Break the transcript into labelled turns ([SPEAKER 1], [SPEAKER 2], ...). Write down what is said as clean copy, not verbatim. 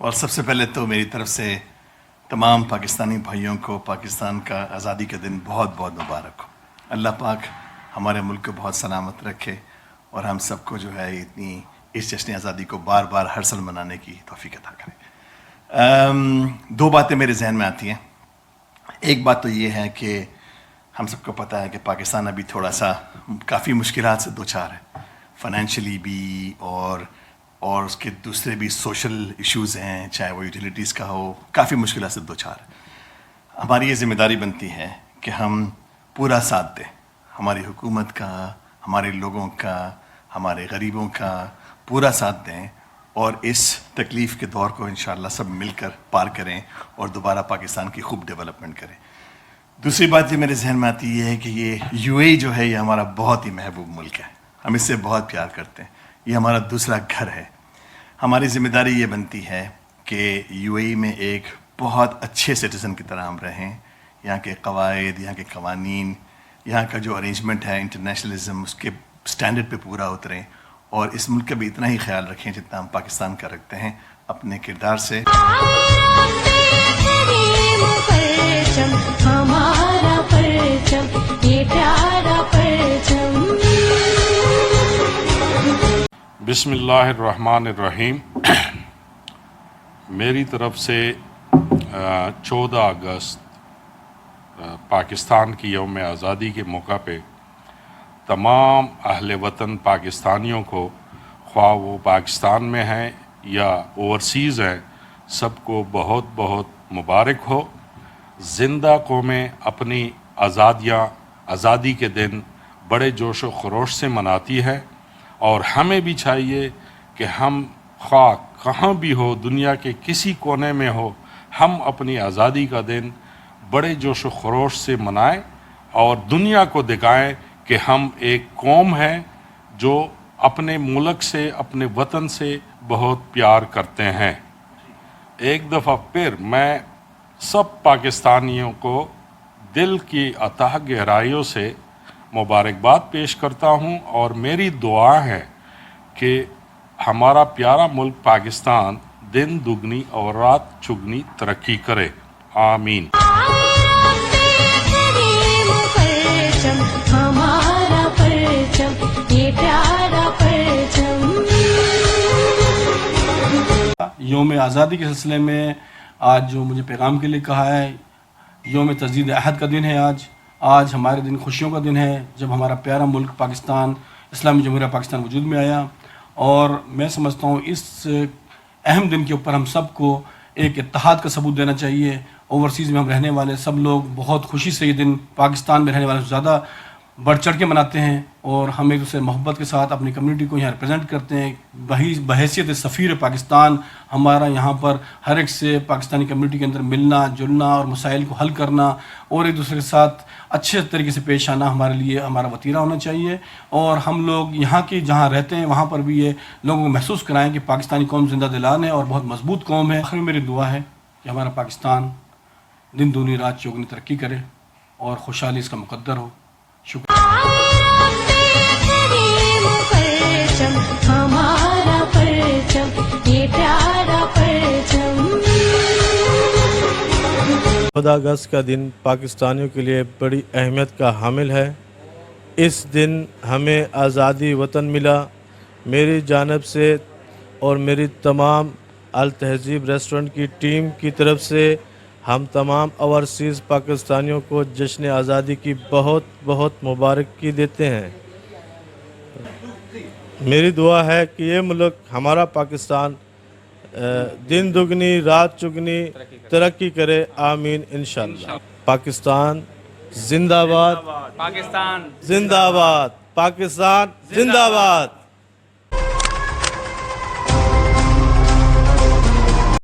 [SPEAKER 1] اور سب سے پہلے تو میری طرف سے تمام پاکستانی بھائیوں کو پاکستان کا آزادی کا دن بہت بہت مبارک ہو۔ اللہ پاک ہمارے ملک کو بہت سلامت رکھے اور ہم سب کو جو ہے اتنی اس جشن آزادی کو بار بار ہر سال منانے کی توفیق عطا کرے۔ دو باتیں میرے ذہن میں آتی ہیں۔ ایک بات تو یہ ہے کہ ہم سب کو پتہ ہے کہ پاکستان ابھی تھوڑا سا کافی مشکلات سے دوچار ہے، فائنینشلی بھی اور اس کے دوسرے بھی سوشل ایشوز ہیں، چاہے وہ یوٹیلیٹیز کا ہو، کافی مشکلات سے دوچار ہے۔ ہماری یہ ذمہ داری بنتی ہے کہ ہم پورا ساتھ دیں، ہماری حکومت کا، ہمارے لوگوں کا، ہمارے غریبوں کا پورا ساتھ دیں اور اس تکلیف کے دور کو انشاءاللہ سب مل کر پار کریں اور دوبارہ پاکستان کی خوب ڈیولپمنٹ کریں۔ دوسری بات یہ میرے ذہن میں آتی ہے کہ یہ یو اے جو ہے یہ ہمارا بہت ہی محبوب ملک ہے، ہم اس سے بہت پیار کرتے ہیں، یہ ہمارا دوسرا گھر ہے۔ ہماری ذمہ داری یہ بنتی ہے کہ یو اے میں ایک بہت اچھے سٹیزن کی طرح ہم رہیں، یہاں کے قواعد، یہاں کے قوانین، یہاں کا جو ارینجمنٹ ہے انٹرنیشنلزم، اس کے سٹینڈرڈ پہ پورا اتریں اور اس ملک کا بھی اتنا ہی خیال رکھیں جتنا ہم پاکستان کا رکھتے ہیں اپنے کردار سے۔
[SPEAKER 2] بسم اللہ الرحمن الرحیم۔ میری طرف سے 14 اگست پاکستان کی یوم آزادی کے موقع پہ تمام اہل وطن پاکستانیوں کو، خواہ وہ پاکستان میں ہیں یا اوورسیز ہیں، سب کو بہت بہت مبارک ہو۔ زندہ قومیں اپنی آزادی کے دن بڑے جوش و خروش سے مناتی ہے اور ہمیں بھی چاہیے کہ ہم خواہ کہاں بھی ہو، دنیا کے کسی کونے میں ہو، ہم اپنی آزادی کا دن بڑے جوش و خروش سے منائیں اور دنیا کو دکھائیں کہ ہم ایک قوم ہیں جو اپنے ملک سے، اپنے وطن سے بہت پیار کرتے ہیں۔ ایک دفعہ پھر میں سب پاکستانیوں کو دل کی اتھاہ گہرائیوں سے مبارکباد پیش کرتا ہوں اور میری دعا ہے کہ ہمارا پیارا ملک پاکستان دن دگنی اور رات چگنی ترقی کرے، آمین۔
[SPEAKER 3] یوم آزادی کے سلسلے میں آج جو مجھے پیغام کے لیے کہا ہے، یوم تجدید عہد کا دن ہے آج ہمارے دن خوشیوں کا دن ہے جب ہمارا پیارا ملک پاکستان، اسلامی جمہوریہ پاکستان وجود میں آیا، اور میں سمجھتا ہوں اس اہم دن کے اوپر ہم سب کو ایک اتحاد کا ثبوت دینا چاہیے۔ اوورسیز میں ہم رہنے والے سب لوگ بہت خوشی سے یہ دن پاکستان میں رہنے والے سے زیادہ بڑھ چڑھ کے مناتے ہیں اور ہم ایک دوسرے محبت کے ساتھ اپنی کمیونٹی کو یہاں ریپرزینٹ کرتے ہیں۔ بحیثیت سفیر پاکستان ہمارا یہاں پر ہر ایک سے پاکستانی کمیونٹی کے اندر ملنا جلنا اور مسائل کو حل کرنا اور ایک دوسرے کے ساتھ اچھے طریقے سے پیش آنا ہمارے لیے ہمارا وتیرہ ہونا چاہیے، اور ہم لوگ یہاں کی جہاں رہتے ہیں وہاں پر بھی یہ لوگوں کو محسوس کرائیں کہ پاکستانی قوم زندہ دلان ہے اور بہت مضبوط قوم ہے۔ آخر میں میری دعا ہے کہ ہمارا پاکستان دن دگنی رات چوگنی ترقی کرے اور خوشحالی اس کا مقدر ہو۔ شکریہ۔
[SPEAKER 4] چودہ اگست کا دن پاکستانیوں کے لیے بڑی اہمیت کا حامل ہے۔ اس دن ہمیں آزادی وطن ملا۔ میری جانب سے اور میری تمام التہذیب ریسٹورنٹ کی ٹیم کی طرف سے ہم تمام اوورسیز پاکستانیوں کو جشن آزادی کی بہت بہت مبارکباد دیتے ہیں۔ میری دعا ہے کہ یہ ملک ہمارا پاکستان دن دگنی رات چگنی ترقی کرے، آمین انشاءاللہ۔ پاکستان زندہ باد، پاکستان زندہ باد، پاکستان زندہ باد۔